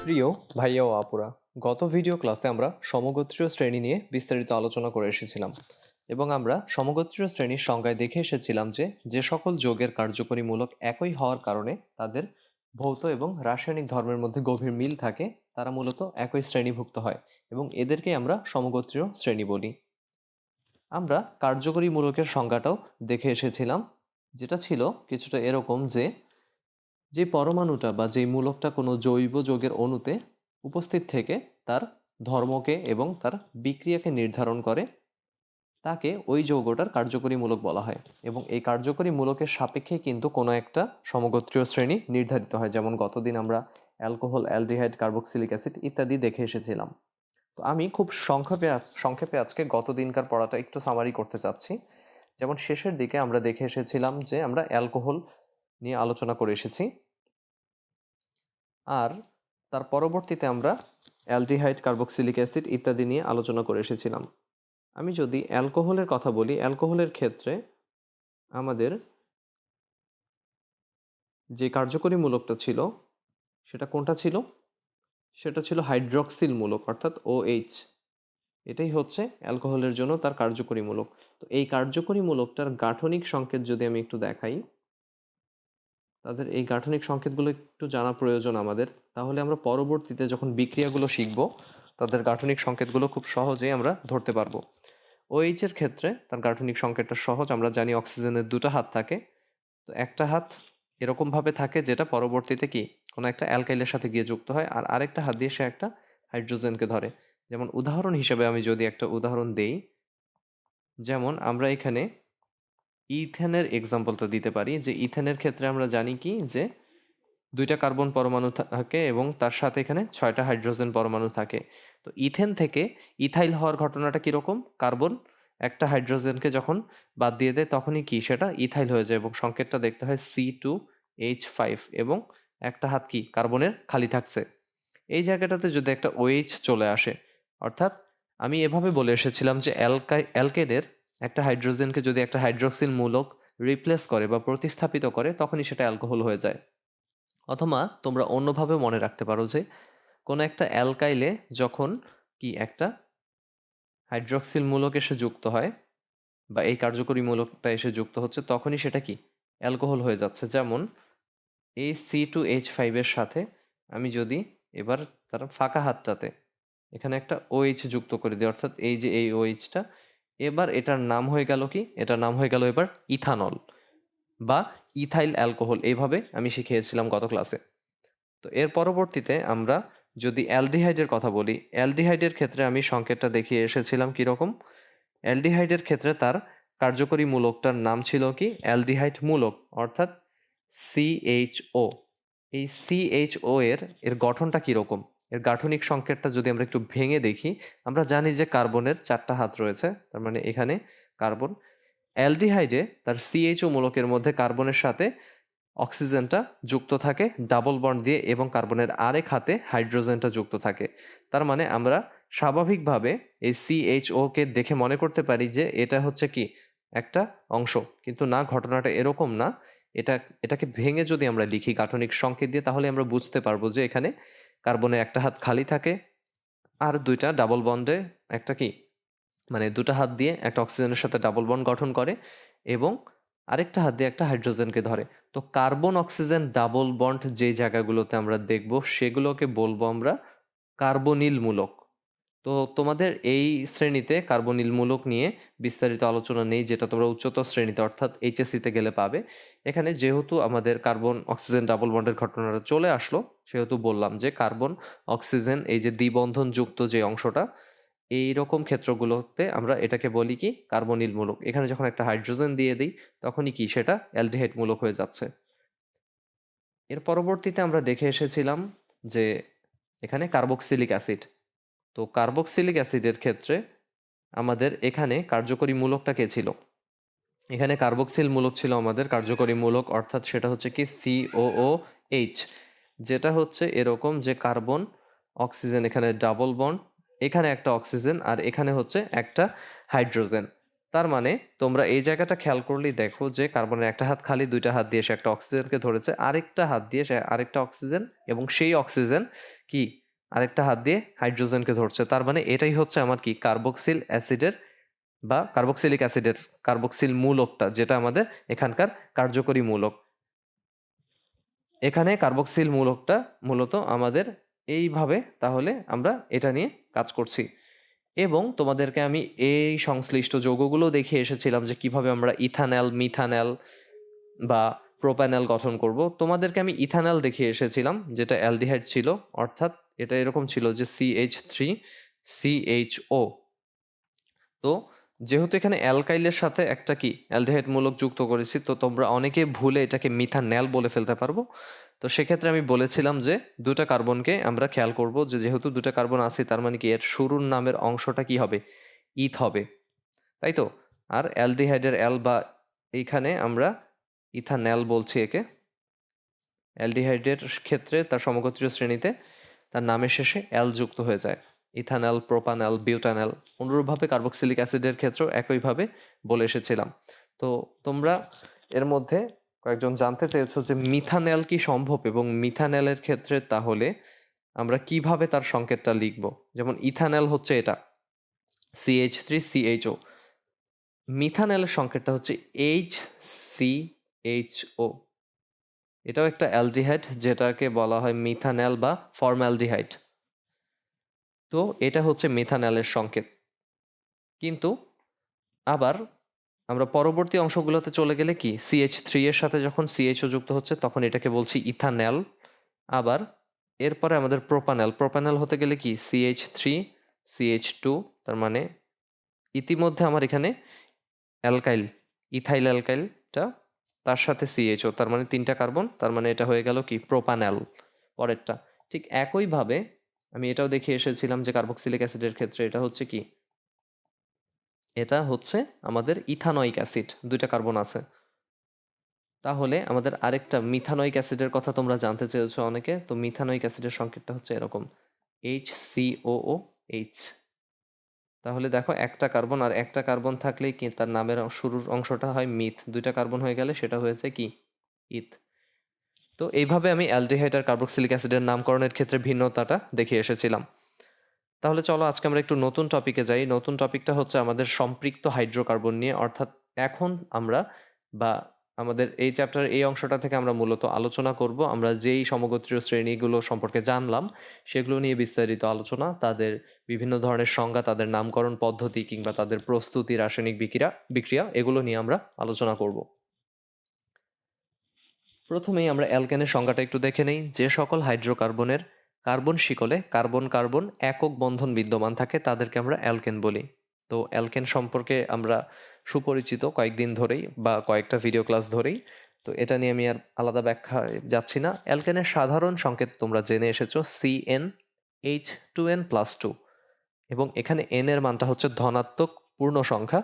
প্রিয় ভাইয়া ও আপুরা, গত ভিডিও ক্লাসে আমরা সমগোত্রীয় শ্রেণী নিয়ে বিস্তারিত আলোচনা করে এসেছিলাম এবং আমরা সমগোত্রীয় শ্রেণীর সংজ্ঞায় দেখে এসেছিলাম যে যে সকল যৌগের কার্যকরী মূলক একই হওয়ার কারণে তাদের ভৌত এবং রাসায়নিক ধর্মের মধ্যে গভীর মিল থাকে, তারা মূলত একই শ্রেণীভুক্ত হয় এবং এদেরকেই আমরা সমগোত্রীয় শ্রেণী বলি। আমরা কার্যকরী মূলকের সংজ্ঞাটাও দেখে এসেছিলাম, যেটা ছিল কিছুটা এরকম যে পরমাণুটা বা যে মূলকটা কোনো জৈব যৌগের অণুতে উপস্থিত থেকে তার ধর্মকে এবং তার বিক্রিয়াকে নির্ধারণ করে, তাকে ওই যৌগটার কার্যকরী মূলক বলা হয়। এবং এই কার্যকরী মূলকের সাপেক্ষে কিন্তু কোনো একটা সমগোত্রীয় শ্রেণী নির্ধারিত হয়, যেমন গতদিন আমরা অ্যালকোহল, অ্যালডিহাইড, কার্বক্সিলিক অ্যাসিড ইত্যাদি দেখে এসেছিলাম। তো আমি খুব সংক্ষেপে আজকে গতদিনকার পড়াটা একটু সামারি করতে চাচ্ছি। যেমন শেষের দিকে আমরা দেখে এসেছিলাম যে আমরা অ্যালকোহল নিয়ে আলোচনা করে এসেছি, আর তার পরবর্তীতে আমরা অ্যালডিহাইড, কার্বক্সিলিক অ্যাসিড ইত্যাদি নিয়ে আলোচনা করে এসেছিলাম। আমি যদি অ্যালকোহলের কথা বলি, অ্যালকোহলের ক্ষেত্রে আমাদের যে কার্যকরী মূলকটা ছিল সেটা কোনটা ছিল? সেটা ছিল হাইড্রক্সিল মূলক, অর্থাৎ OH। এটাই হচ্ছে অ্যালকোহলের জন্য তার কার্যকরী মূলক। তো এই কার্যকরী মূলকটার গাঠনিক সংকেত যদি আমি একটু দেখাই, তাদের এই গাঠনিক সংকেতগুলো একটু জানা প্রয়োজন আমাদের, তাহলে আমরা পরবর্তীতে যখন বিক্রিয়াগুলো শিখব তাদের গাঠনিক সংকেতগুলো খুব সহজেই আমরা ধরতে পারবো। OH এর ক্ষেত্রে তার গাঠনিক সংকেতটা সহজ, আমরা জানি অক্সিজেনের দুটো হাত থাকে। তো একটা হাত এরকমভাবে থাকে যেটা পরবর্তীতে কি কোনো একটা অ্যালকাইলের সাথে গিয়ে যুক্ত হয়, আর আরেকটা হাত দিয়ে সে একটা হাইড্রোজেনকে ধরে। যেমন উদাহরণ হিসেবে আমি যদি একটা উদাহরণ দেই, যেমন আমরা এখানে ইথেনের এক্সাম্পলটা দিতে পারি, যে ইথেনের ক্ষেত্রে আমরা জানি কি যে দুইটা কার্বন পরমাণু থাকে এবং তার সাথে এখানে 6টা হাইড্রোজেন পরমাণু থাকে। তো ইথেন থেকে ইথাইল হওয়ার ঘটনাটা কীরকম? কার্বন একটা হাইড্রোজেনকে যখন বাদ দিয়ে দেয় তখনই কি সেটা ইথাইল হয়ে যায় এবং সংকেতটা দেখতে হয় C2H5 এবং একটা হাত কি কার্বনের খালি থাকছে। এই জায়গাটাতে যদি একটা OH চলে আসে, অর্থাৎ আমি এভাবে বলে এসেছিলাম যে অ্যালকেনের একটা হাইড্রোজেনকে যদি একটা হাইড্রোক্সিল মূলক রিপ্লেস করে বা প্রতিস্থাপিত করে তখনই সেটা অ্যালকোহল হয়ে যায়। অথবা তোমরা অন্যভাবে মনে রাখতে পারো যে কোনো একটা অ্যালকাইলে যখন কি একটা হাইড্রক্সিল মূলক এসে যুক্ত হয় বা এই কার্যকরী মূলকটা এসে যুক্ত হচ্ছে তখনই সেটা কি অ্যালকোহল হয়ে যাচ্ছে। যেমন এই C2H5 এর সাথে আমি যদি এবার তার ফাঁকা হাতটাতে এখানে একটা OH যুক্ত করে দিই, অর্থাৎ এই যে এই OHটা, এবার এটার নাম হয়ে গেল কি, এটার নাম হয়ে গেল এবার ইথানল বা ইথাইল অ্যালকোহল। এইভাবে আমি শিখিয়েছিলাম গত ক্লাসে। তো এর পরবর্তীতে আমরা যদি অ্যালডিহাইডের কথা বলি, অ্যালডিহাইডের ক্ষেত্রে আমি সংকেতটা দেখিয়ে এসেছিলাম কীরকম। অ্যালডিহাইডের ক্ষেত্রে তার কার্যকরী মূলকটার নাম ছিল কি অ্যালডিহাইড মূলক, অর্থাৎ CHO। এই CHO এর গঠনটা কীরকম, এর গাঠনিক সংকেতটা যদি আমরা একটু ভেঙে দেখি, আমরা জানি যে কার্বনের 4টা হাত রয়েছে, তার মানে এখানে কার্বন। অ্যালডিহাইডে তার CHO মূলকের মধ্যে কার্বনের সাথে অক্সিজেনটা যুক্ত থাকে ডাবল বন্ড দিয়ে এবং কার্বনের আরেক হাতে হাইড্রোজেনটা যুক্ত থাকে। তার মানে আমরা স্বাভাবিকভাবে এই CHO-কে দেখে মনে করতে পারি যে এটা হচ্ছে কি একটা অংশ, কিন্তু না, ঘটনাটা এরকম না। এটাকে ভেঙে যদি আমরা লিখি গাঠনিক সংকেত দিয়ে, তাহলে আমরা বুঝতে পারবো যে এখানে কার্বনের একটা হাত খালি থাকে আর দুইটা ডাবল বন্ডে একটা কি মানে দুটো হাত দিয়ে একটা অক্সিজেনের সাথে ডাবল বন্ড গঠন করে এবং আরেকটা হাত দিয়ে একটা হাইড্রোজেনকে ধরে। তো কার্বন অক্সিজেন ডাবল বন্ড যে জায়গাগুলোতে আমরা দেখব সেগুলোকে বলবো আমরা কার্বনিল মূলক। তো তোমাদের এই শ্রেণীতে কার্বনিল মূলক নিয়ে বিস্তারিত আলোচনা নেই, যেটা তোমরা উচ্চতর শ্রেণীতে অর্থাৎ HSC-তে গেলে পাবে। এখানে যেহেতু আমাদের কার্বন অক্সিজেন ডাবল বন্ডের ঘটনাটা চলে আসলো, সেহেতু বললাম যে কার্বন অক্সিজেন এই যে দ্বিবন্ধন যুক্ত যে অংশটা, এই রকম ক্ষেত্রগুলোতে আমরা এটাকে বলি কি কার্বনিল মূলক। এখানে যখন একটা হাইড্রোজেন দিয়ে দিই তখনই কি সেটা অ্যালডিহাইড মূলক হয়ে যাচ্ছে। এর পরবর্তীতে আমরা দেখে এসেছিলাম যে এখানে কার্বক্সিলিক অ্যাসিড। তো কার্বক্সিলিক অ্যাসিডের ক্ষেত্রে আমাদের এখানে কার্যকরী মূলকটা কে ছিল? এখানে কার্বক্সিল মূলক ছিল আমাদের কার্যকরী মূলক, অর্থাৎ সেটা হচ্ছে কি COOH, যেটা হচ্ছে এরকম যে কার্বন অক্সিজেন এখানে ডাবল বন্ড, এখানে একটা অক্সিজেন আর এখানে হচ্ছে একটা হাইড্রোজেন। তার মানে তোমরা এই জায়গাটা খেয়াল করলেই দেখো যে কার্বনের একটা হাত খালি, দুইটা হাত দিয়ে সে একটা অক্সিজেনকে ধরেছে, আরেকটা হাত দিয়ে সে আরেকটা অক্সিজেন, এবং সেই অক্সিজেন কি আরেকটা হাত দিয়ে হাইড্রোজেনকে ধরছে। তার মানে এটাই হচ্ছে আমার কি কার্বক্সিল অ্যাসিডের বা কার্বক্সিলিক অ্যাসিডের কার্বক্সিল মূলকটা, যেটা আমাদের এখানকার কার্যকরী মূলক। এখানে কার্বক্সিল মূলকটা মূলত আমাদের এইভাবে তাহলে আমরা এটা নিয়ে কাজ করছি। এবং তোমাদেরকে আমি এই সংশ্লিষ্ট যৌগগুলো দেখিয়ে এসেছিলাম যে কিভাবে আমরা ইথানল, মিথানল বা প্রোপ্যানল গঠন করব। তোমাদেরকে আমি ইথানল দেখিয়ে এসেছিলাম, যেটা অ্যালডিহাইড ছিল, অর্থাৎ এটা এরকম ছিল যে CH3CHO। তো যেহেতু এখানে অ্যালকাইলের সাথে একটা কি অ্যালডিহাইড মূলক যুক্ত করেছি, তো তোমরা অনেকে ভুলে এটাকে মিথানল বলে ফেলতে পারবো। তো সেক্ষেত্রে আমি বলেছিলাম যে দুটা কার্বনকে আমরা খেয়াল করব যে যেহেতু দুটা কার্বন আছে, তার মানে কি এর শুরুর নামের অংশটা কি হবে, ইথ হবে, তাই তো। আর অ্যালডিহাইডের অ্যাল বা এইখানে আমরা ইথানল বলছি একে। অ্যালডিহাইডের ক্ষেত্রে তার সমগোত্রীয় শ্রেণীতে তার নামের শেষে অ্যাল যুক্ত হয়ে যায়, ইথানল, প্রোপানল, বিউটানল। অনুরূপভাবে কার্বক্সিলিক অ্যাসিডের ক্ষেত্রেও একইভাবে বলে এসেছিলাম। তো তোমরা এর মধ্যে কয়েকজন জানতে চেয়েছো যে মিথানল কি সম্ভব, এবং মিথানলের ক্ষেত্রে তাহলে আমরা কিভাবে তার সংকেতটা লিখব। যেমন ইথানল হচ্ছে এটা CH3CHO, মিথানলের সংকেতটা হচ্ছে HCHO। এটাও একটা অ্যালডিহাইড, যেটাকে বলা হয় মিথানল বা ফর্মালডিহাইড। তো এটা হচ্ছে মিথানলের সংকেত। কিন্তু আবার আমরা পরবর্তী অংশগুলোতে চলে গেলে কি CH3 এর সাথে যখন CHO যুক্ত হচ্ছে তখন এটাকে বলছি ইথানল। আবার এরপরে আমাদের প্রোপানল, প্রোপানল হতে গেলে কি CH3CH2, তার মানে ইতিমধ্যে আমার এখানে অ্যালকাইল, ইথাইল অ্যালকাইলটা, তার সাথে CHO, তার মানে তিনটা কার্বন, তার মানে এটা হয়ে গেল কি প্রোপানল পরেরটা। ঠিক একইভাবে আমি এটাও দেখিয়ে এসেছিলাম যে কার্বক্সিলিক অ্যাসিডের ক্ষেত্রে এটা হচ্ছে কি, এটা হচ্ছে আমাদের ইথানয়িক অ্যাসিড, দুইটা কার্বন আছে। তাহলে আমাদের আরেকটা মিথানয়িক অ্যাসিডের কথা তোমরা জানতে চেয়েছো অনেকে। তো মিথানয়িক অ্যাসিডের সংকেতটা হচ্ছে এরকম HCOOH। তাহলে দেখো একটা কার্বন আর একটা কার্বন থাকলেই কি তার নামের শুরুর অংশটা হয় মিথ, দুইটা কার্বন হয়ে গেলে সেটা হয়েছে কি ইথ। তো এইভাবে আমি অ্যালডিহাইড আর কার্বক্সিলিক অ্যাসিডের নামকরণের ক্ষেত্রে ভিন্নতাটা দেখিয়ে এসেছিলাম। তাহলে চলো আজকে আমরা একটু নতুন টপিকে যাই। নতুন টপিকটা হচ্ছে আমাদের সম্পৃক্ত হাইড্রোকার্বন নিয়ে, অর্থাৎ এখন আমরা বা আমাদের এই চ্যাপ্টারের এই অংশটা থেকে আমরা মূলত আলোচনা করব আমরা যেই সমগোত্রীয় শ্রেণীগুলো সম্পর্কে জানলাম সেগুলো নিয়ে বিস্তারিত আলোচনা, তাদের বিভিন্ন ধরনের সংজ্ঞা, তাদের নামকরণ পদ্ধতি কিংবা তাদের প্রস্তুতি, রাসায়নিক বিক্রিয়া এগুলো নিয়ে আমরা আলোচনা করব। প্রথমেই আমরা অ্যালকেনের সংজ্ঞাটা একটু দেখে নেই। যে সকল হাইড্রোকার্বনের কার্বন শিকলে কার্বন কার্বন একক বন্ধন বিদ্যমান থাকে তাদেরকে আমরা অ্যালকেন বলি। তো অ্যালকেন সম্পর্কে আমরা সুপরিচিত কয়েকদিন ধরেই বা কয়েকটা ভিডিও ক্লাস ধরেই, তো এটা নিয়ে আমি আর আলাদা ব্যাখ্যা যাচ্ছি না। অ্যালকেনের সাধারণ সংকেত তোমরা জেনে এসেছো CnH2n+2, এবং এখানে n এর মানটা হচ্ছে ধনাত্মক পূর্ণ সংখ্যা,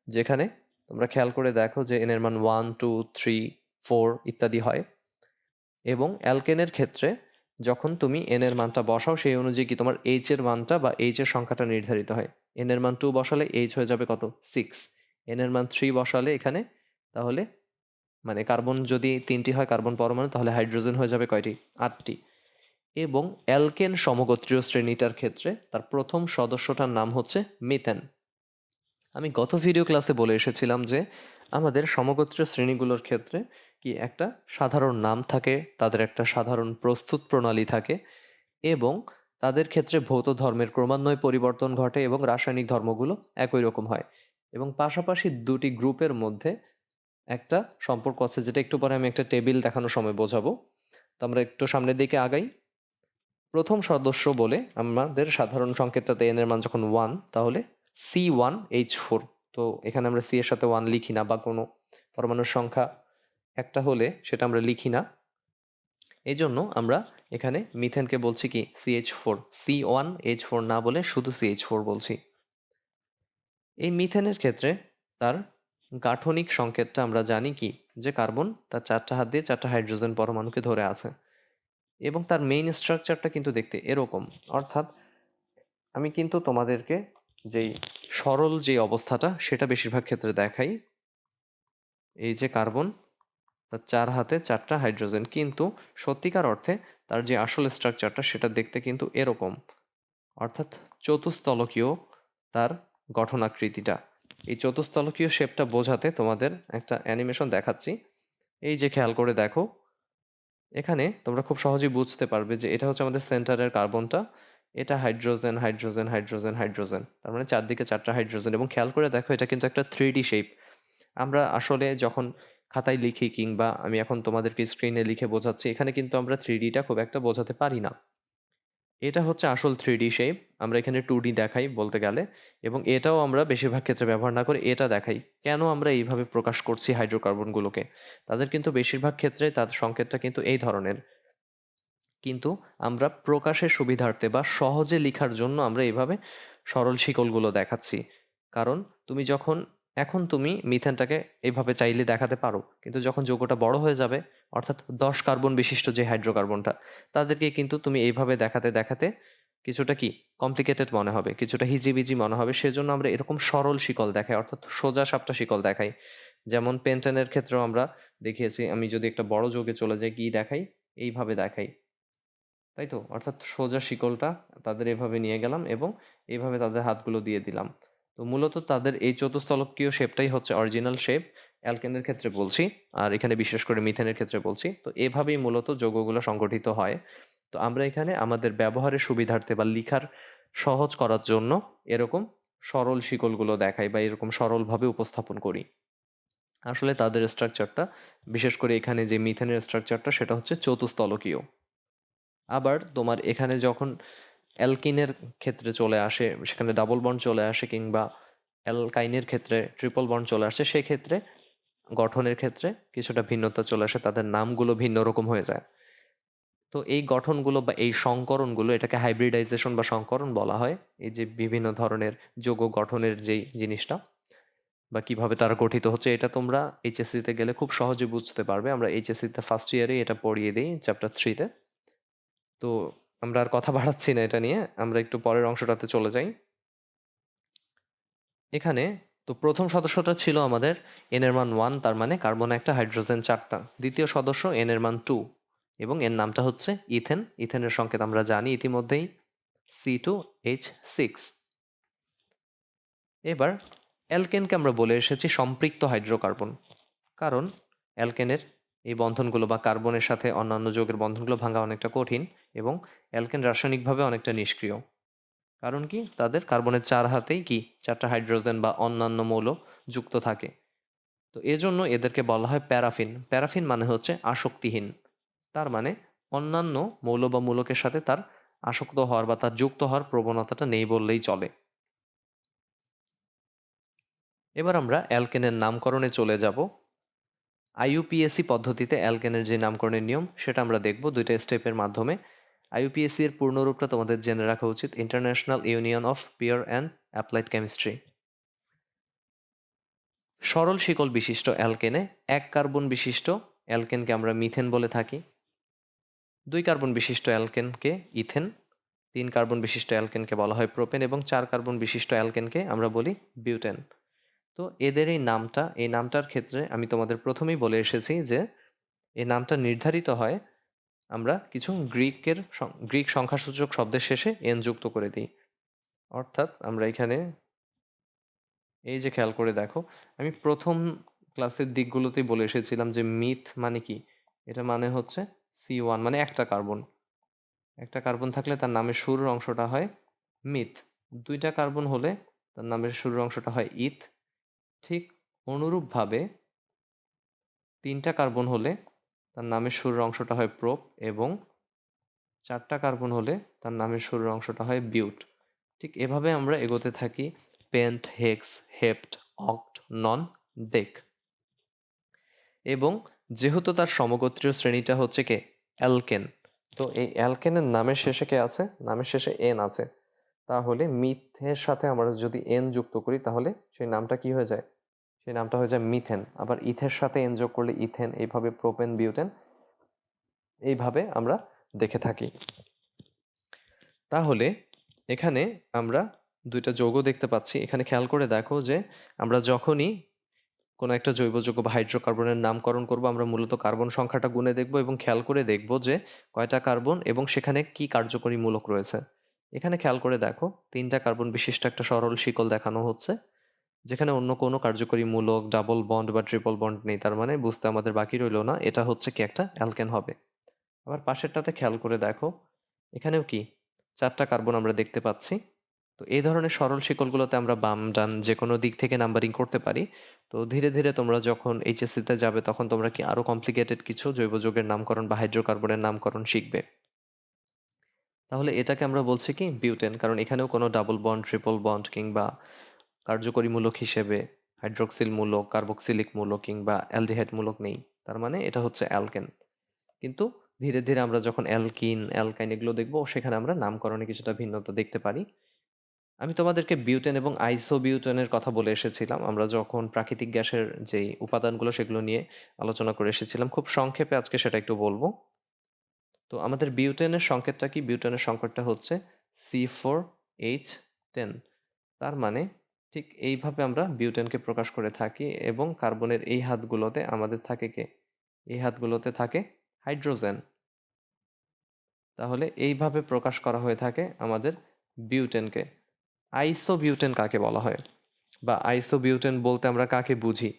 যেখানে তোমরা খেয়াল করে দেখো যে n এর মান 1, 2, 3, 4 ইত্যাদি হয়। এবং অ্যালকেনের ক্ষেত্রে যখন তুমি n এর মানটা বসাও সেই অনুযায়ী কি তোমার h এর মানটা বা h এর সংখ্যাটা নির্ধারিত হয়। n এর মান 2 বসালে h হয়ে যাবে কত 6, n এর মান 3 বসালে এখানে তাহলে মানে কার্বন যদি 3টি হয় কার্বন পরমাণু, তাহলে হাইড্রোজেন হয়ে যাবে কয়টি 8টি। এবং অ্যালকেন সমগোত্রীয় শ্রেণীটার ক্ষেত্রে তার প্রথম সদস্যটার নাম হচ্ছে মিথেন। আমি গত ভিডিও ক্লাসে বলে এসেছিলাম যে আমাদের সমগোত্রীয় শ্রেণীগুলোর ক্ষেত্রে কি একটা সাধারণ নাম থাকে, তাদের একটা সাধারণ প্রস্তুত প্রণালী থাকে, এবং তাদের ক্ষেত্রে ভৌত ধর্মের ক্রমান্বয়ে পরিবর্তন ঘটে এবং রাসায়নিক ধর্মগুলো একই রকম হয়। এবং পাশাপাশি দুটি গ্রুপের মধ্যে একটা সম্পর্ক আছে, যেটা একটু পরে আমি একটা টেবিল দেখানোর সময় বোঝাবো। তো আমরা একটু সামনের দিকে আগাই। প্রথম সদস্য বলে আমাদের সাধারণ সংকেতটাতে n এর মান যখন 1, তাহলে C1H4। তো এখানে আমরা C এর সাথে 1 লিখি না, বা কোনো পরমাণুর সংখ্যা একটা হলে সেটা আমরা লিখি না। এই জন্য আমরা এখানে মিথেনকে বলছি কি CH4, C1H4 না বলে শুধু CH4 বলছি। এই মিথেনের ক্ষেত্রে তার গাঠনিক সংকেতটা আমরা জানি কি, যে কার্বন তার 4টা হাত দিয়ে 4টা হাইড্রোজেন পরমাণুকে ধরে আছে, এবং তার মেইন স্ট্রাকচারটা কিন্তু দেখতে এরকম। অর্থাৎ আমি কিন্তু তোমাদেরকে যেই সরল যে অবস্থাটা সেটা বেশিরভাগ ক্ষেত্রে দেখাই। এই যে কার্বন, তার 4 হাতে 4টা হাইড্রোজেন, কিন্তু সত্যিকার অর্থে তার যে আসল স্ট্রাকচারটা সেটা দেখতে কিন্তু এরকম, অর্থাৎ চতুস্তলকীয় তার গঠনাকৃতিটা। এই চতুস্তলকীয় শেপটা বোঝাতে তোমাদের একটা অ্যানিমেশন দেখাচ্ছি। এই যে খেয়াল করে দেখো, এখানে তোমরা খুব সহজেই বুঝতে পারবে যে এটা হচ্ছে আমাদের সেন্টারের কার্বনটা, এটা হাইড্রোজেন হাইড্রোজেন হাইড্রোজেন হাইড্রোজেন, তার মানে চারদিকে 4টা হাইড্রোজেন। এবং খেয়াল করে দেখো এটা কিন্তু একটা 3D শেপ। আমরা আসলে যখন খাতায় লিখি কিংবা আমি এখন তোমাদেরকে স্ক্রিনে লিখে বোঝাচ্ছি, এখানে কিন্তু আমরা 3Dটা খুব একটা বোঝাতে পারি না। এটা হচ্ছে আসল 3D শেপ, আমরা এখানে 2D দেখাই বলতে গেলে, এবং এটাও আমরা বেশিরভাগ ক্ষেত্রে ব্যবহার না করে এটা দেখাই। কেন আমরা এইভাবে প্রকাশ করছি হাইড্রোকার্বনগুলোকে? তাদের কিন্তু বেশিরভাগ ক্ষেত্রে তাদের সংকেতটা কিন্তু এই ধরনের, কিন্তু আমরা প্রকাশের সুবিধার্থে বা সহজে লিখার জন্য আমরা এইভাবে সরল শিকলগুলো দেখাচ্ছি। কারণ তুমি যখন এখন তুমি মিথেনটাকে এইভাবে চাইলে দেখাতে পারো, কিন্তু যখন যৌগটা বড় হয়ে যাবে, অর্থাৎ 10 কার্বন বিশিষ্ট যে হাইড্রোকার্বনটা, তাদেরকে কিন্তু তুমি এইভাবে দেখাতে দেখাতে কিছুটা কি কমপ্লিকেটেড মনে হবে, কিছুটা হিজিবিজি মনে হবে। সেজন্য আমরা এরকম সরল শিকল দেখাই, অর্থাৎ সোজা সাপটা শিকল দেখাই। যেমন পেন্টেনের ক্ষেত্রেও আমরা দেখিয়েছি, আমি যদি একটা বড় যৌগে চলে যাই কি দেখাই, এইভাবে দেখাই, তাই তো? অর্থাৎ সোজা শিকলটা তাদের এভাবে নিয়ে গেলাম এবং এইভাবে তাদের হাতগুলো দিয়ে দিলাম। তো মূলত তাদের এই চতুস্তলকীয় শেপটাই হচ্ছে অরিজিনাল শেপ, অ্যালকেনের ক্ষেত্রে বলছি, আর এখানে বিশেষ করে মিথেনের ক্ষেত্রে বলছি। তো এভাবেই মূলত যৌগগুলো সংগঠিত হয়। তো আমরা এখানে আমাদের ব্যবহারের সুবিধার্থে বা লিখার সহজ করার জন্য এরকম সরল শিকলগুলো দেখাই বা এরকম সরলভাবে উপস্থাপন করি। আসলে তাদের স্ট্রাকচারটা, বিশেষ করে এখানে যে মিথেনের স্ট্রাকচারটা, সেটা হচ্ছে চতুস্তলকীয়। আবার তোমার এখানে যখন অ্যালকিনের ক্ষেত্রে চলে আসে, সেখানে ডাবল বন্ড চলে আসে, কিংবা অ্যালকাইনের ক্ষেত্রে ট্রিপল বন্ড চলে আসে, সেক্ষেত্রে গঠনের ক্ষেত্রে কিছুটা ভিন্নতা চলে আসে, তাদের নামগুলো ভিন্ন রকম হয়ে যায়। তো এই গঠনগুলো বা এই সংকরণগুলো, এটাকে হাইব্রিডাইজেশন বা সংকরণ বলা হয়। এই যে বিভিন্ন ধরনের যৌগ গঠনের যেই জিনিসটা বা কিভাবে তারা গঠিত হচ্ছে, এটা তোমরা এইচএসসিতে গেলে খুব সহজে বুঝতে পারবে। আমরা এইচএসসিতে ফার্স্ট ইয়ারে এটা পড়িয়ে দিই চ্যাপ্টার 3-তে। তো আমরা আর কথা বাড়াচ্ছি না এটা নিয়ে, আমরা একটু পরের অংশটাতে চলে যাই। এখানে তো প্রথম সদস্যটা ছিল আমাদের এন এর মান 1, তার মানে কার্বন একটা হাইড্রোজেন 4টা। দ্বিতীয় সদস্য এন এর মান 2 এবং এর নামটা হচ্ছে ইথেন। ইথেনের সংকেত আমরা জানি ইতিমধ্যেই, C2H6। এবার অ্যালকেনকে আমরা বলে এসেছি সম্পৃক্ত হাইড্রোকার্বন, কারণ অ্যালকেনের এই বন্ধনগুলো বা কার্বনের সাথে অন্যান্য যৌগের বন্ধনগুলো ভাঙা অনেকটা কঠিন, এবং অ্যালকেন রাসায়নিকভাবে অনেকটা নিষ্ক্রিয়। কারণ কি, তাদের কার্বনের 4 হাতেই কি 4টা হাইড্রোজেন বা অন্যান্য মৌল যুক্ত থাকে। তো এজন্য এদেরকে বলা হয় প্যারাফিন। প্যারাফিন মানে হচ্ছে আসক্তিহীন, তার মানে অন্যান্য মৌল বা মূলকের সাথে তার আসক্ত হওয়ার বা তার যুক্ত হওয়ার প্রবণতাটা নেই বললেই চলে। এবার আমরা অ্যালকেনের নামকরণে চলে যাব। আইইউপিএসসি পদ্ধতিতে অ্যালকেনের যে নামকরণের নিয়ম সেটা আমরা দেখব 2টা স্টেপের মাধ্যমে। আইইউপিএসসি এর পূর্ণরূপটা তোমাদের জেনে রাখা উচিত, international union of pure and applied chemistry. সরল শিকল বিশিষ্ট অ্যালকেনে 1 কার্বন বিশিষ্ট অ্যালকেনকে আমরা মিথেন বলে থাকি, 2 কার্বন বিশিষ্ট অ্যালকেনকে ইথেন, 3 কার্বন বিশিষ্ট অ্যালকেনকে বলা হয় প্রোপেন, এবং 4 কার্বন বিশিষ্ট অ্যালকেনকে আমরা বলি বিউটেন। তো এদের এই নামটার ক্ষেত্রে আমি তোমাদের প্রথমেই বলে এসেছি যে এই নামটা নির্ধারিত হয়, আমরা কিছু গ্রিক সংখ্যাসূচক শব্দের শেষে এন যুক্ত করে দিই। অর্থাৎ আমরা এখানে এই যে খেয়াল করে দেখো, আমি প্রথম ক্লাসের দিকগুলোতেই বলে এসেছিলাম যে মিথ মানে কি, এটা মানে হচ্ছে C1, মানে একটা কার্বন। একটা কার্বন থাকলে তার নামের শুরুর অংশটা হয় মিথ, 2টা কার্বন হলে তার নামের শুরুর অংশটা হয় ইথ। ঠিক অনুরূপভাবে 3টা কার্বন হলে তার নামের শুরুর অংশটা হয় প্রোপ, এবং 4টা কার্বন হলে তার নামের শুরুর অংশটা হয় বিউট। ঠিক এভাবে আমরা এগোতে থাকি পেন্ট, হেক্স, হেপ্ট, অক্ট, নন, ডেক। এবং যেহেতু তার সমগোত্রীয় শ্রেণীটা হচ্ছে কে অ্যালকেন, তো এই অ্যালকেনের নামের শেষে কে আছে, নামের শেষে এন আছে, তাহলে মিথের সাথে আমরা যদি এন যুক্ত করি তাহলে সেই নামটা কি হয়ে যায়, সেই নামটা হয়ে যায় মিথেন। আবার ইথের সাথে এন যোগ করলে ইথেন, এইভাবে প্রোপেন, বিউটেন, এইভাবে আমরা দেখে থাকি। তাহলে এখানে আমরা দুইটা যৌগ দেখতে পাচ্ছি। এখানে খেয়াল করে দেখো যে আমরা যখনই কোনো একটা জৈব যৌগ বা হাইড্রোকার্বনের নামকরণ করব, আমরা মূলত কার্বন সংখ্যাটা গুণে দেখব এবং খেয়াল করে দেখব যে কয়টা কার্বন এবং সেখানে কি কার্যকরী মূলক রয়েছে। এখানে খেয়াল করে দেখো 3টা কার্বন বিশিষ্ট একটা সরল শিকল দেখানো হচ্ছে, যেখানে অন্য কোনো কার্যকরী মূলক, ডাবল বন্ড বা ট্রিপল বন্ড নেই। তার মানে বুঝতে আমাদের বাকি রইল না এটা হচ্ছে কি একটা অ্যালকেন হবে। আবার পাশেরটাতে খেয়াল করে দেখো, এখানেও কি 4টা কার্বন আমরা দেখতে পাচ্ছি। তো এই ধরনের সরল শিকলগুলোতে আমরা বাম ডান যে কোনো দিক থেকে নাম্বারিং করতে পারি। তো ধীরে ধীরে তোমরা যখন এইচএসসিতে যাবে তখন তোমরা কি আরো কমপ্লিকেটেড কিছু জৈব যৌগের নামকরণ বা হাইড্রোকার্বনের নামকরণ শিখবে। তাহলে এটাকে আমরা বলছি কি বিউটেন, কারণ এখানেও কোনো ডাবল বন্ড, ট্রিপল বন্ড কিংবা কার্যকরী মূলক হিসেবে হাইড্রোক্সিল মূলক, কার্বক্সিলিক মূলক কিংবা অ্যালডিহাইড মূলক নেই। তার মানে এটা হচ্ছে অ্যালকেন। কিন্তু ধীরে ধীরে আমরা যখন অ্যালকিন, অ্যালকাইন এগুলো দেখবো, সেখানে আমরা নামকরণে কিছুটা ভিন্নতা দেখতে পারি। আমি তোমাদেরকে বিউটেন এবং আইসোবিউটেনের কথা বলে এসেছিলাম আমরা যখন প্রাকৃতিক গ্যাসের যেই উপাদানগুলো সেগুলো নিয়ে আলোচনা করে এসেছিলাম। খুব সংক্ষেপে আজকে সেটা একটু বলবো। তো আমাদের বিউটেনের সংকেতটা কি? বিউটেনের সংকেতটা হচ্ছে C4H10। তার মানে ঠিক এইভাবে আমরা বিউটেনকে প্রকাশ করে থাকি এবং কার্বনের এই হাতগুলোতে আমাদের থাকে কে? এই হাতগুলোতে থাকে হাইড্রোজেন। তাহলে এইভাবে প্রকাশ করা হয়ে থাকে আমাদের বিউটেনকে। আইসোবিউটেন কাকে বলা হয় বা আইসোবিউটেন বলতে আমরা কাকে বুঝি?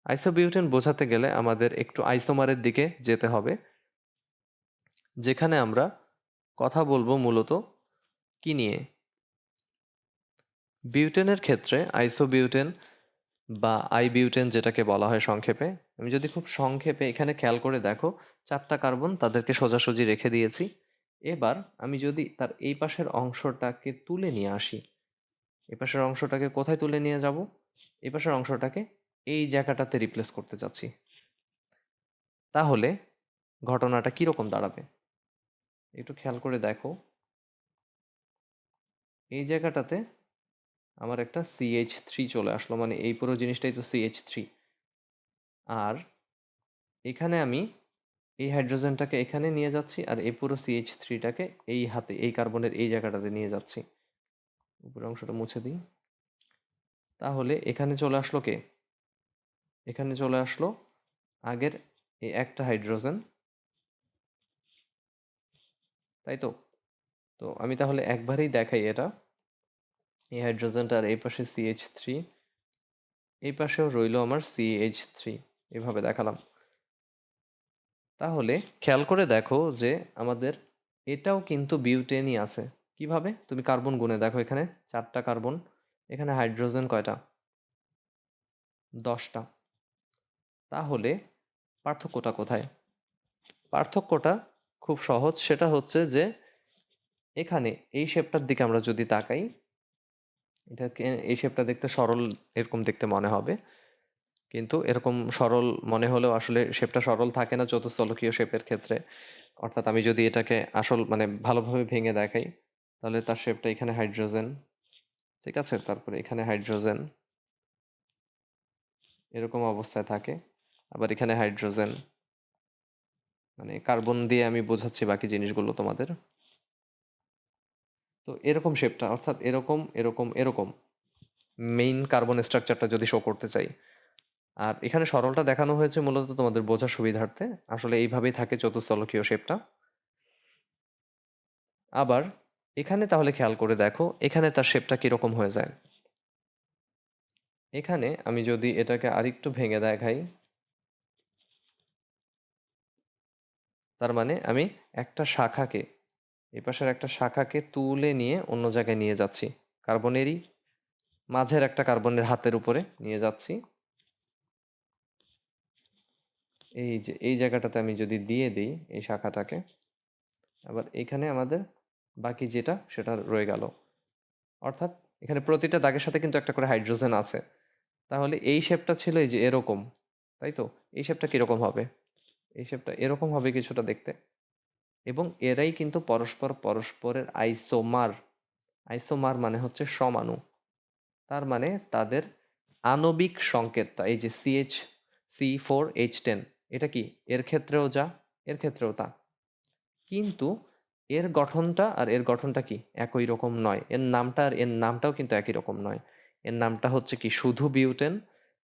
আইসোবিউটেন বোঝাতে গেলে আমাদের একটু আইসোমারের দিকে যেতে হবে, যেখানে আমরা কথা বলবো মূলত কি নিয়ে? বিউটেনের ক্ষেত্রে আইসোবিউটেন বা আইবিউটেন যেটাকে বলা হয় সংক্ষেপে। আমি যদি খুব সংক্ষেপে এখানে খেয়াল করে দেখো, 4টা কার্বন তাদেরকে সোজাসুজি রেখে দিয়েছি। এবার আমি যদি তার এই পাশের অংশটাকে তুলে নিয়ে আসি, এই পাশের অংশটাকে কোথায় তুলে নিয়ে যাব? এই পাশের অংশটাকে এই জায়গাটাতে রিপ্লেস করতে চাচ্ছি। তাহলে ঘটনাটা কিরকম দাঁড়াবে একটু খেয়াল করে দেখো। এই জায়গাটাতে আমার একটা CH3 চলে আসলো, মানে এই পুরো জিনিসটাই তো CH3। আর এখানে আমি এই হাইড্রোজেনটাকে এখানে নিয়ে যাচ্ছি আর এই পুরো CH3টাকে এই হাতে, এই কার্বনের এই জায়গাটাতে নিয়ে যাচ্ছি। উপরের অংশটা মুছে দিই। তাহলে এখানে চলে আসলো কে? এখানে চলে আসলো আগের এই একটা হাইড্রোজেন, তাই তো? তো আমি তাহলে একবারেই দেখাই এটা। এই হাইড্রোজেনটা আর এই পাশে CH3, এই পাশেও রইলো আমার CH3, এভাবে দেখালাম। তাহলে খেয়াল করে দেখো যে আমাদের এটাও কিন্তু বিউটেনই আছে। কিভাবে? তুমি কার্বন গুণে দেখো, এখানে 4টা কার্বন, এখানে হাইড্রোজেন কয়টা? 10টা। তাহলে পার্থক্যটা কোথায়? পার্থক্যটা খুব সহজ, সেটা হচ্ছে যে এখানে এই শেপটার দিকে আমরা যদি তাকাই, এটাকে এই শেপটা দেখতে সরল এরকম দেখতে মনে হবে, কিন্তু এরকম সরল মনে হলেও আসলে শেপটা সরল থাকে না চতুস্তলকীয় শেপের ক্ষেত্রে। অর্থাৎ আমি যদি এটাকে আসল মানে ভালোভাবে ভেঙে দেখাই, তাহলে তার শেপটা এখানে হাইড্রোজেন, ঠিক আছে, তারপরে এখানে হাইড্রোজেন এরকম অবস্থায় থাকে, আবার এখানে হাইড্রোজেন, মানে কার্বন দিয়ে আমি বোঝাচ্ছি বাকি জিনিসগুলো তোমাদের। তো এরকম শেপটা, অর্থাৎ এরকম এরকম এরকম মেইন কার্বন স্ট্রাকচারটা যদি শো করতে চাই। আর এখানে সরলটা দেখানো হয়েছে মূলত তোমাদের বোঝার সুবিধার্থে, আসলে এইভাবেই থাকে চতুস্তলকীয় শেপটা। আবার এখানে তাহলে খেয়াল করে দেখো, এখানে তার শেপটা কিরকম হয়ে যায়। এখানে আমি যদি এটাকে আরেকটু ভেঙে দেখাই, তার মানে আমি একটা শাখাকে, এই পাশের একটা শাখাকে তুলে নিয়ে অন্য জায়গায় নিয়ে যাচ্ছি, কার্বনেরই মাঝের একটা কার্বনের হাতের উপরে নিয়ে যাচ্ছি। এই যে এই জায়গাটাতে আমি যদি দিয়ে দিই এই শাখাটাকে, আবার এখানে আমাদের বাকি যেটা সেটা রয়ে গেল। অর্থাৎ এখানে প্রতিটা দাগের সাথে কিন্তু একটা করে হাইড্রোজেন আছে। তাহলে এই শেপটা ছিল এই যে এরকম, তাই তো? এই শেপটা কিরকম হবে? এই শেপটা এরকম হবে কিছুটা দেখতে। এবং এরাই কিন্তু পরস্পর পরস্পরের আইসোমার। আইসোমার মানে হচ্ছে সমাণু। তার মানে তাদের আণবিক সংকেতটা এই যে C4H10, এটা কি এর ক্ষেত্রেও যা, এর ক্ষেত্রেও তা। কিন্তু এর গঠনটা আর এর গঠনটা কি একই রকম নয়, এর নামটা আর এর নামটাও কিন্তু একই রকম নয়। এর নামটা হচ্ছে কি শুধু বিউটেন,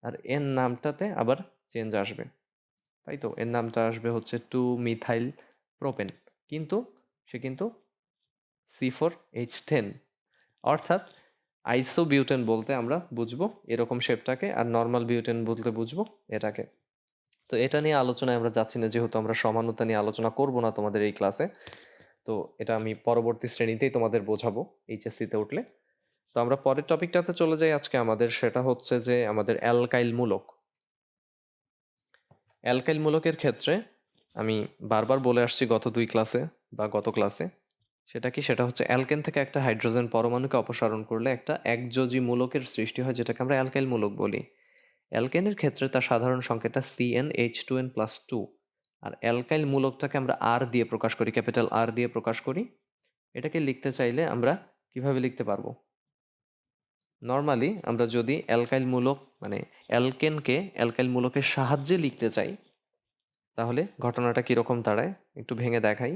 আর এর নামটাতে আবার চেঞ্জ আসবে, তাই তো? এর নামটা আসবে হচ্ছে 2 মিথাইল প্রোপেন, কিন্তু সে কিন্তু C4H10, অর্থাৎ আইসোবিউটেন বলতে আমরা বুঝবো এরকম শেপটাকে, আর নর্মাল বিউটেন বলতে বুঝবো এটাকে। তো এটা নিয়ে আলোচনায় আমরা যাচ্ছি না, যেহেতু আমরা সমানতা নিয়ে আলোচনা করব না তোমাদের এই ক্লাসে। তো এটা আমি পরবর্তী শ্রেণীতেই তোমাদের বোঝাবো এইচএসসিতে উঠলে। তো আমরা পরের টপিকটাতে চলে যাই আজকে আমাদের, সেটা হচ্ছে যে আমাদের অ্যালকাইল মূলক। অ্যালকাইল মূলকের ক্ষেত্রে আমি বারবার বলে আসছি গত 2 ক্লাসে বা গত ক্লাসে, সেটা কি, সেটা হচ্ছে অ্যালকেন থেকে একটা হাইড্রোজেন পরমাণুকে অপসারণ করলে একটা একযোজী মূলকের সৃষ্টি হয়, যেটাকে আমরা অ্যালকাইল মূলক বলি। অ্যালকেনের ক্ষেত্রে তার সাধারণ সংকেতটা CnH2n+2, আর অ্যালকাইল মূলকটাকে আমরা আর দিয়ে প্রকাশ করি, ক্যাপিটাল আর দিয়ে প্রকাশ করি। এটাকে লিখতে চাইলে আমরা কিভাবে লিখতে পারবো? নর্মালি আমরা যদি অ্যালকাইল মূলক মানে অ্যালকেনকে অ্যালকাইল মূলকের সাহায্যে লিখতে চাই, তাহলে ঘটনাটা কীরকম দাঁড়ায় একটু ভেঙে দেখাই।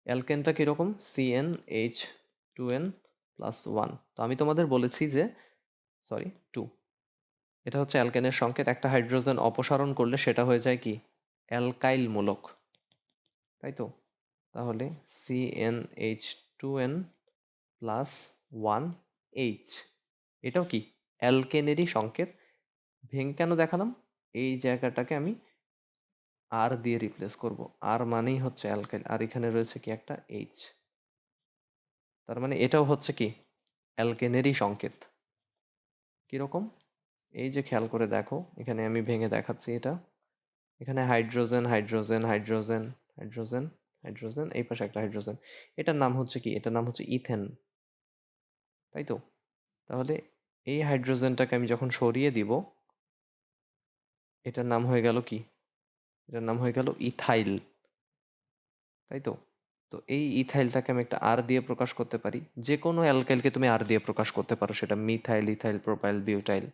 অ্যালকেনটা কীরকম? CnH2n+1। তো আমি তোমাদের বলেছি যে সরি 2, এটা হচ্ছে অ্যালকেনের সংকেত। একটা হাইড্রোজেন অপসারণ করলে সেটা হয়ে যায় কি, অ্যালকাইল মূলক, তাই তো? তাহলে CnH2n+1H, এটাও কি অ্যালকেনেরই সংকেত। ভেঙে কেন দেখালাম? এই জায়গাটাকে আমি আর দিয়ে রিপ্লেস করব, আর মানেই হচ্ছে অ্যালকাইল, আর এখানে রয়েছে কি একটা এইচ, তার মানে এটাও হচ্ছে কি অ্যালকেনেরই সংকেত। কিরকম? এই যে খেয়াল করে দেখো, এখানে আমি ভেঙে দেখাচ্ছি এটা। এখানে hydrogen hydrogen hydrogen hydrogen hydrogen, এই পাশে একটা হাইড্রোজেন। এটার নাম হচ্ছে কি, এটার নাম হচ্ছে ইথেন, তাই তো? তাহলে এই হাইড্রোজেনটাকে আমি যখন সরিয়ে দিব, এটার নাম হয়ে গেল কি, এটার নাম হয়ে গেল ইথাইল, তাই তো? তো এই ইথাইলটাকে আমি একটা আর দিয়ে প্রকাশ করতে পারি। যে কোনো অ্যালকাইলকে তুমি আর দিয়ে প্রকাশ করতে পারো, সেটা মিথাইল, ইথাইল, প্রোপাইল, বিউটাইল।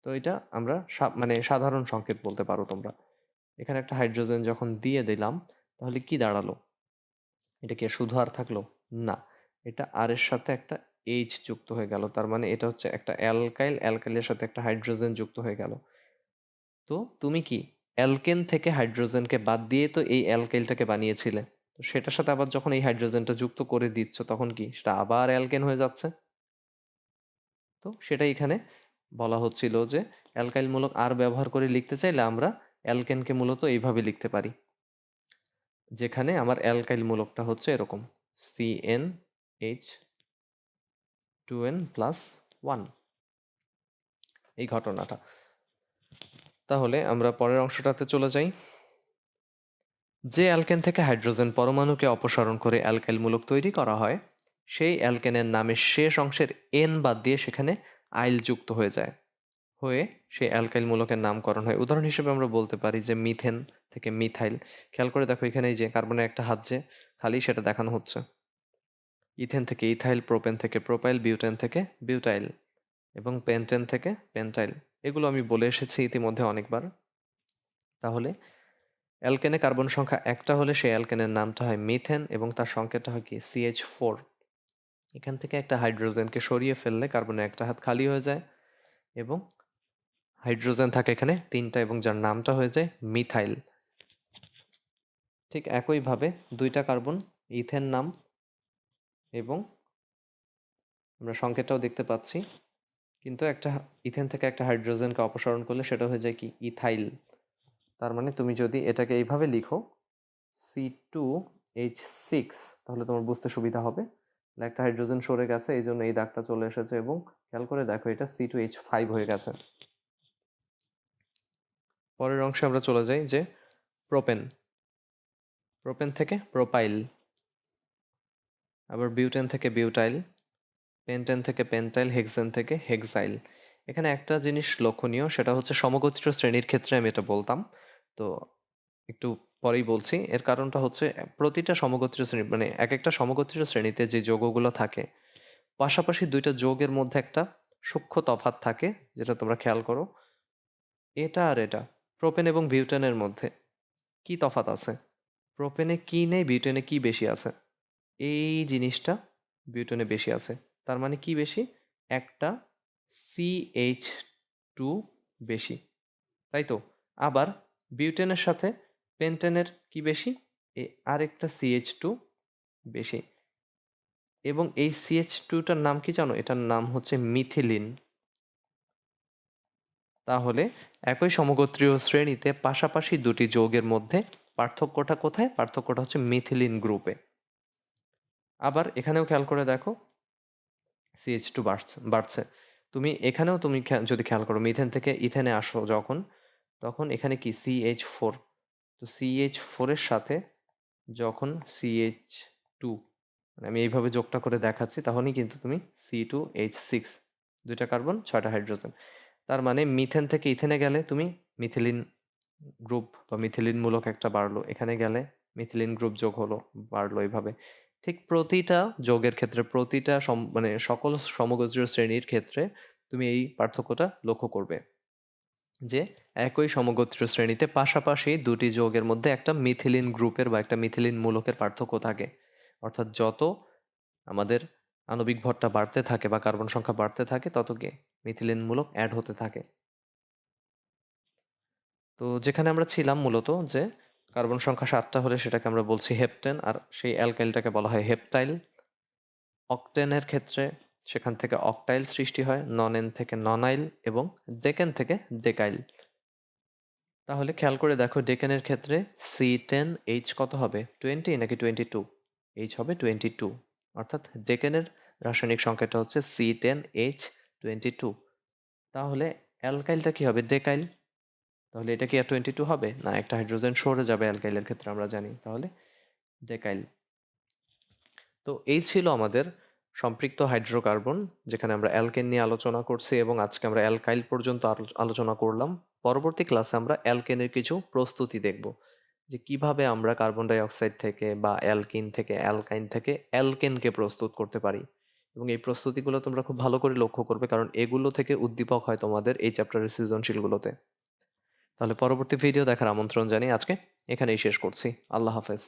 তো এটা আমরা মানে সাধারণ সংকেত বলতে পারো তোমরা। এখানে একটা হাইড্রোজেন যখন দিয়ে দিলাম, তাহলে কি দাঁড়ালো? এটা কি শুধু আর থাকলো? না, এটা আর এর সাথে একটা এইচ যুক্ত হয়ে গেল, তার মানে এটা হচ্ছে একটা অ্যালকাইল, অ্যালকাইলের সাথে একটা হাইড্রোজেন যুক্ত হয়ে গেল। তো তুমি কি অ্যালকেন থেকে হাইড্রোজেনকে বাদ দিয়ে তো এই অ্যালকাইলটাকে বানিয়েছিলে, তো সেটার সাথে আবার যখন এই হাইড্রোজেনটা যুক্ত করে দিচ্ছ, তখন কি সেটা আবার অ্যালকেন হয়ে যাচ্ছে। তো সেটা এখানে বলা হচ্ছিল যে অ্যালকাইল মূলক আর ব্যবহার করে লিখতে চাইলে আমরা অ্যালকেনকে মূলত এইভাবে লিখতে পারি, যেখানে আমার অ্যালকাইল মূলকটা হচ্ছে এরকম CnH2n+1, এই ঘটনাটা। তাহলে আমরা পরের অংশটাতে চলে যাই। যে অ্যালকেন থেকে হাইড্রোজেন পরমাণুকে অপসারণ করে অ্যালকাইল মূলক তৈরি করা হয়, সেই অ্যালকেনের নামের শেষ অংশের এন বাদ দিয়ে সেখানে আইল যুক্ত হয়ে সেই অ্যালকাইল মূলকের নামকরণ হয়। উদাহরণ হিসেবে আমরা বলতে পারি যে মিথেন থেকে মিথাইল। খেয়াল করে দেখো এখানে এই যে কার্বনের একটা হাত যে খালি, সেটা দেখানো হচ্ছে। ইথেন থেকে ইথাইল, প্রোপেন থেকে প্রোপাইল, বিউটেন থেকে বিউটাইল, এবং পেন্টেন থেকে পেন্টাইল। এগুলো আমি বলে এসেছি ইতিমধ্যে অনেকবার। তাহলে অ্যালকেনে কার্বন সংখ্যা একটা হলে সেই অ্যালকেনের নামটা হয় মিথেন, এবং তার সংকেতটা হয় কি CH4। এখান থেকে একটা হাইড্রোজেনকে সরিয়ে ফেললে কার্বনের একটা হাত খালি হয়ে যায়, এবং হাইড্রোজেন থাকে এখানে 3টা, এবং যার নামটা হয়ে যায় মিথাইল। ঠিক একইভাবে 2টা কার্বন, ইথেন নাম, এবং আমরা সংকেতটাও দেখতে পাচ্ছি, কিন্তু একটা ইথেন থেকে একটা হাইড্রোজেনকে অপসারণ করলে সেটা হয়ে যায় কি ইথাইল। তার মানে তুমি যদি এটাকে এইভাবে লিখো C2H6, তাহলে তোমার বুঝতে সুবিধা হবে। একটা হাইড্রোজেন সরে গেছে, এই জন্য এই দাগটা চলে এসেছে, এবং খেয়াল করে দেখো এটা C2H5 হয়ে গেছে। পরের অংশে আমরা চলে যাই যে প্রোপেন। প্রোপেন থেকে প্রোপাইল, আবার বিউটেন থেকে বিউটাইল, পেন্টেন থেকে পেন্টাইল, হেক্সেন থেকে হেক্সাইল। এখানে একটা জিনিস লক্ষণীয়, সেটা হচ্ছে সমগোত্রীয় শ্রেণীর ক্ষেত্রে আমি এটা বলতাম, তো একটু পরেই বলছি। এর কারণটা হচ্ছে প্রতিটা সমগোত্রীয় শ্রেণী মানে এক একটা সমগোত্রীয় শ্রেণীতে যে যৌগগুলো থাকে, পাশাপাশি 2টা যৌগের মধ্যে একটা সূক্ষ্ম তফাৎ থাকে, যেটা তোমরা খেয়াল করো। এটা আর এটা, প্রোপেন এবং বিউটেনের মধ্যে কি তফাৎ আছে? প্রোপেনে কি নেই, বিউটেনে কি বেশি আছে? এই জিনিসটা বিউটেনে বেশি আছে। তার মানে কি বেশি? একটা CH2 বেশি, তাই তো? আবার বিউটেনের সাথে পেন্টেনের কি বেশি? আরেকটা CH2 বেশি। এবং এই CH2টার নাম কি জানো? এটার নাম হচ্ছে মিথিলিন। তাহলে একই সমগোত্রীয় শ্রেণীতে পাশাপাশি দুটি যৌগের মধ্যে পার্থক্যটা কোথায়? পার্থক্যটা হচ্ছে মিথিলিন গ্রুপে। আবার এখানেও খেয়াল করে দেখো, CH2 বাড়ছে। তুমি এখানেও যদি খেয়াল করো, মিথেন থেকে ইথেনে আসো যখন, তখন এখানে কি CH4। তো CH4 এর সাথে যখন CH2, মানে আমি এইভাবে যোগটা করে দেখাচ্ছি, তাহলেই কিন্তু তুমি C2H6, দুইটা কার্বন 6টা হাইড্রোজেন। তার মানে মিথেন থেকে ইথেনে গেলে তুমি মিথিলিন গ্রুপ বা মিথিলিন মূলক একটা বাড়লো, এখানে গেলে মিথিলিন গ্রুপ যোগ হলো, বাড়লো এইভাবে। ঠিক প্রতিটা যোগের ক্ষেত্রে, প্রতিটা মানে সকল সমগোত্রীয় শ্রেণীর ক্ষেত্রে তুমি এই পার্থক্যটা লক্ষ্য করবে যে একই সমগোত্রীয় শ্রেণীতে পাশাপাশি দুটি যৌগের মধ্যে একটা মিথিলিন গ্রুপের বা একটা মিথিলিন মূলকের পার্থক্য থাকে। অর্থাৎ যত আমাদের আণবিক ভরটা বাড়তে থাকে বা কার্বন সংখ্যা বাড়তে থাকে, তত কি মিথিলিন মূলক অ্যাড হতে থাকে। তো যেখানে আমরা ছিলাম মূলত যে কার্বন সংখ্যা 7টা হলে সেটাকে আমরা বলছি হেপটেন, আর সেই অ্যালকাইলটাকে বলা হয় হেপটাইল। অকটেনের ক্ষেত্রে সেখান থেকে অকটাইল সৃষ্টি হয়, নন-এন থেকে ননাইল এবং ডেকেন থেকে ডেকাইল। তাহলে খেয়াল করে দেখো, ডেকেনের ক্ষেত্রে C10H কত হবে? 20 নাকি 22? H হবে 22। অর্থাৎ ডেকেনের রাসায়নিক সংখ্যাটা হচ্ছে C10H22। তাহলে অ্যালকাইলটা কি হবে? ডেকাইল। তাহলে এটা কি আর 22 হবে না? একটা হাইড্রোজেন সরে যাবে অ্যালকাইলের ক্ষেত্রে, আমরা জানি। তাহলে ডেকাইল। তো এই ছিল আমাদের সম্পৃক্ত হাইড্রোকার্বন, যেখানে আমরা অ্যালকেন নিয়ে আলোচনা করছি এবং আজকে আমরা অ্যালকাইল পর্যন্ত আলোচনা করলাম। পরবর্তী ক্লাসে আমরা অ্যালকেনের কিছু প্রস্তুতি দেখব, যে কিভাবে আমরা কার্বন ডাই অক্সাইড থেকে বা অ্যালকিন থেকে, অ্যালকাইন থেকে অ্যালকেনকে প্রস্তুত করতে পারি। এবং এই প্রস্তুতিগুলো তোমরা খুব ভালো করে লক্ষ্য করবে, কারণ এগুলো থেকে উদ্দীপক হয় তোমাদের এই চ্যাপ্টারের সৃজনশীলগুলোতে। তাহলে পরবর্তী ভিডিও দেখার আমন্ত্রণ জানিয়ে আজকে এখানেই শেষ করছি। আল্লাহ হাফেজ।